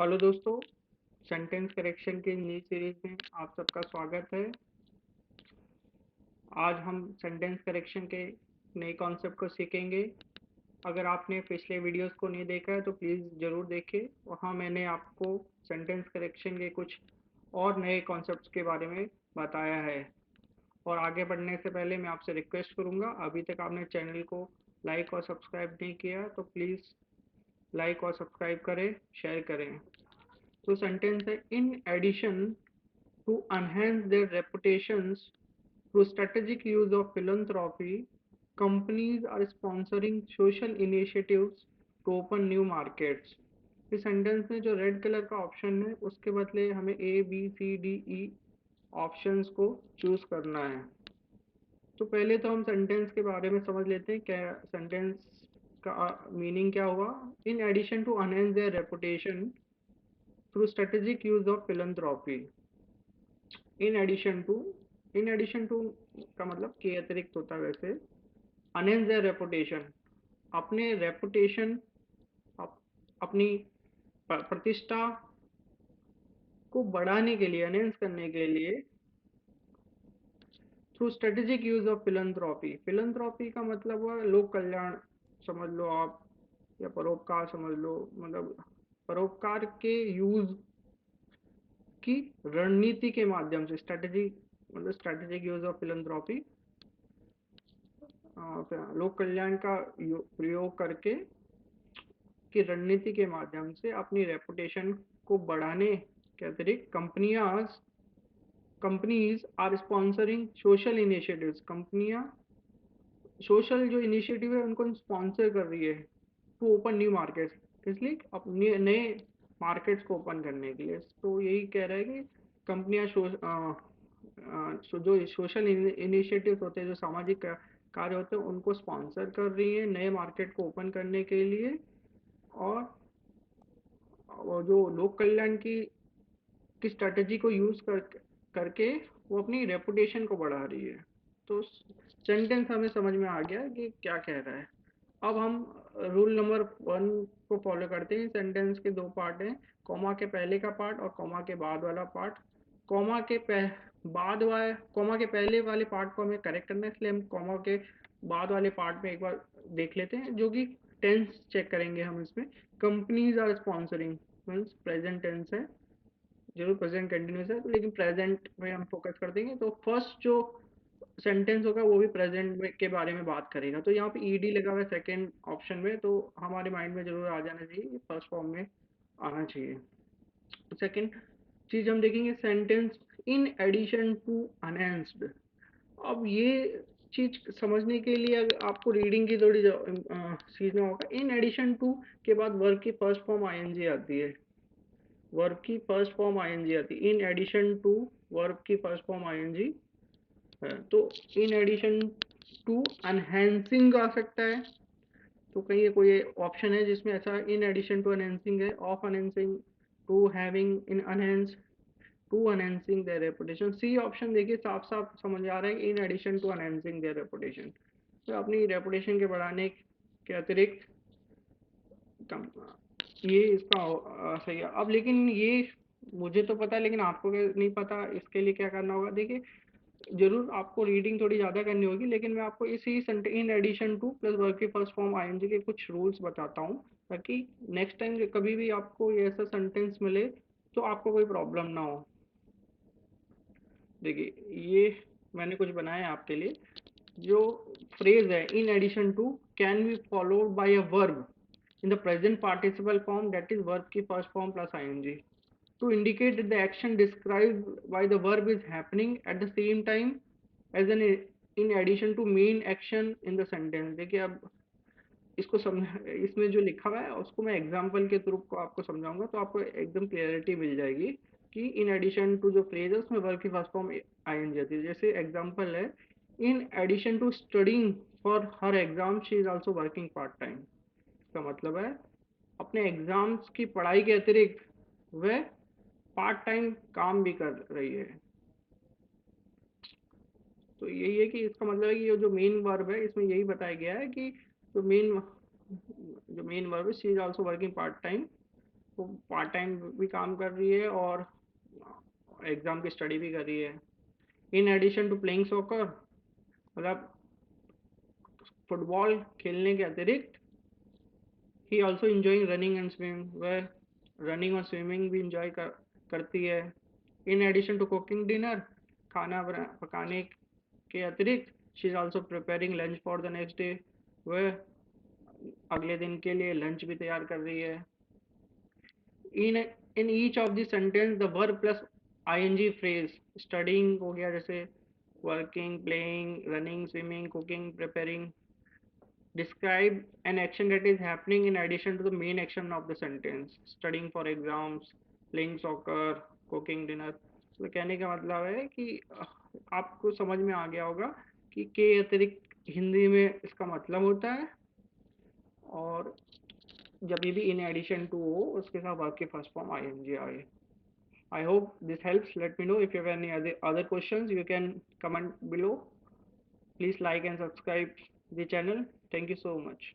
Hello दोस्तों, sentence correction के नई सीरीज में आप सबका स्वागत है। आज हम सेंटेंस करेक्शन के नए कॉन्सेप्ट को सीखेंगे। अगर आपने पिछले वीडियोस को नहीं देखा है तो प्लीज़ ज़रूर देखें। वहाँ मैंने आपको सेंटेंस करेक्शन के कुछ और नए कॉन्सेप्ट्स के बारे में बताया है। और आगे बढ़ने से पहले मैं आपसे रिक्वेस्ट करूँगा, अभी तक आपने चैनल को लाइक और सब्सक्राइब नहीं किया तो प्लीज़ लाइक और सब्सक्राइब करें, शेयर करें। तो सेंटेंस है, in addition to enhance their reputations through strategic use of philanthropy, companies are sponsoring social initiatives to open new markets. इस सेंटेंस में जो रेड कलर का ऑप्शन है उसके बदले हमें A B C D E options को चूज करना है। तो पहले तो हम सेंटेंस के बारे में समझ लेते हैं, क्या सेंटेंस का मीनिंग क्या हुआ। In addition to enhance their reputation through strategic use of philanthropy. In addition to का मतलब के अतिरिक्त होता है। वैसे अनहेंस देयर रेपुटेशन, अपने रेपुटेशन, अपनी प्रतिष्ठा को बढ़ाने के लिए, एनहेंस करने के लिए through strategic use of philanthropy. Philanthropy का मतलब हुआ लोक कल्याण समझ लो आप, या परोपकार समझ लो। मतलब परोपकार के यूज की रणनीति के माध्यम से, स्ट्रेटेजी मतलब स्ट्रेटेजिक यूज ऑफ फिलंथ्रॉपी, लोक कल्याण का प्रयोग करके की रणनीति के माध्यम से अपनी रेपुटेशन को बढ़ाने के अतिरिक्त companies are sponsoring social initiatives. कंपनियां सोशल जो इनिशिएटिव है उनको स्पॉन्सर कर रही है टू ओपन न्यू मार्केट्स, इसलिए अपने नए मार्केट्स को ओपन करने के लिए। तो यही कह रहा है कि कंपनियां जो सोशल इनिशिएटिव्स होते हैं, जो सामाजिक कार्य होते हैं, उनको स्पॉन्सर कर रही है नए मार्केट को ओपन करने के लिए। और जो लोक कल्याण की स्ट्रेटजी को यूज करके वो अपनी रेपुटेशन को बढ़ा रही है। तो सेंटेंस हमें समझ में आ गया कि क्या कह रहा है। अब हम रूल नंबर 1 को फॉलो करते हैं। सेंटेंस के दो पार्ट हैं, कॉमा के पहले का पार्ट और कॉमा के बाद वाला पार्ट। कॉमा के पहले वाले पार्ट को हमें करेक्ट करना है, इसलिए हम कॉमा के बाद वाले पार्ट में एक बार देख लेते हैं, जो कि टेंस चेक करेंगे हम इसमें। Companies are sponsoring means present tense है, जरूर प्रेजेंट कंटिन्यूस है लेकिन प्रेजेंट में हम फोकस कर देंगे। तो फर्स्ट जो सेंटेंस होगा वो भी प्रेजेंट के बारे में बात करेगा। तो यहाँ पे ईडी लगा हुआ है सेकेंड ऑप्शन में, तो हमारे माइंड में जरूर आ जाना चाहिए, फर्स्ट फॉर्म में आना चाहिए। सेकेंड चीज हम देखेंगे, sentence in addition to enhanced. अब ये चीज समझने के लिए आपको रीडिंग की थोड़ी सीखना होगा। इन एडिशन टू के बाद वर्ब की फर्स्ट फॉर्म आईएनजी आती है। वर्ब की फर्स्ट फॉर्म आईएनजी आती है इन एडिशन टू। वर्ब की फर्स्ट फॉर्म आईएनजी है, तो इन एडिशन टू एनहेंसिंग आ सकता है। तो कहीं कोई ऑप्शन है जिसमें ऐसा इन एडिशन टू एनहेंसिंग है, of enhancing, to having in enhance, to enhancing their reputation. C option देखिए, साफ साफ समझ आ रहा है in addition to enhancing their reputation. तो अपनी रेपुटेशन के बढ़ाने के अतिरिक्त ये इसका सही है। अब लेकिन ये मुझे तो पता है, लेकिन आपको नहीं पता, इसके लिए क्या करना होगा। देखिए, जरूर आपको रीडिंग थोड़ी ज़्यादा करनी होगी, लेकिन मैं आपको इसी in addition to plus verb की फर्स्ट फॉर्म आईएनजी के कुछ रूल्स बताता हूँ, ताकि नेक्स्ट टाइम कभी भी आपको ये ऐसा सेंटेंस मिले तो आपको कोई प्रॉब्लम ना हो। देखिए, ये मैंने कुछ बनाया है आपके लिए। जो फ्रेज है in addition to can be followed by a verb in the present participle form, that is verb की first form plus ing, to indicate that the action described by the verb is happening at the same time as an in addition to main action in the sentence। देखिए, अब इसको समझ, इसमें जो लिखा हुआ है उसको मैं एग्जांपल के थ्रू को आपको समझाऊंगा, तो आपको एकदम क्लियरिटी मिल जाएगी कि इन एडिशन टू जो फ्रेज है उसमें वर्ब की फर्स्ट फॉर्म आईएनजी आती है। जैसे एग्जांपल है, in addition to studying for her exam she is also working part time. इसका मतलब है अपने एग्जाम्स की पढ़ाई के अतिरिक्त वह पार्ट टाइम काम भी कर रही है। तो यही है कि इसका मतलब है कि ये जो मेन वर्ब है इसमें यही बताया गया है कि जो मेन वर्ब है she is also working part time, वो पार्ट टाइम भी काम कर रही है और एग्जाम की स्टडी भी कर रही है। In addition to playing soccer, मतलब फुटबॉल खेलने के अतिरिक्त he also enjoying running and swimming, वह रनिंग और स्विमिंग भी इंजॉय करती है। In addition to cooking dinner, खाना पकाने के अतिरिक्त she is also preparing lunch for the next day, वह अगले दिन के लिए लंच भी तैयार कर रही है। In each of the sentence the verb plus ING phrase, studying हो गया जैसे working, playing, running, swimming, cooking, preparing, describe an action that is happening in addition to the main action of the sentence, studying for exams, playing soccer, cooking dinner। तो कहने का मतलब है कि आपको समझ में आ गया होगा कि के अतिरिक्त हिंदी में इसका मतलब होता है, और जब भी इन एडिशन टू हो उसके साथ वर्ब की फर्स्ट फॉर्म आईएनजी आए। I hope this helps. Let me know if you have any other questions. You can comment below. Please like and subscribe the channel. Thank you so much.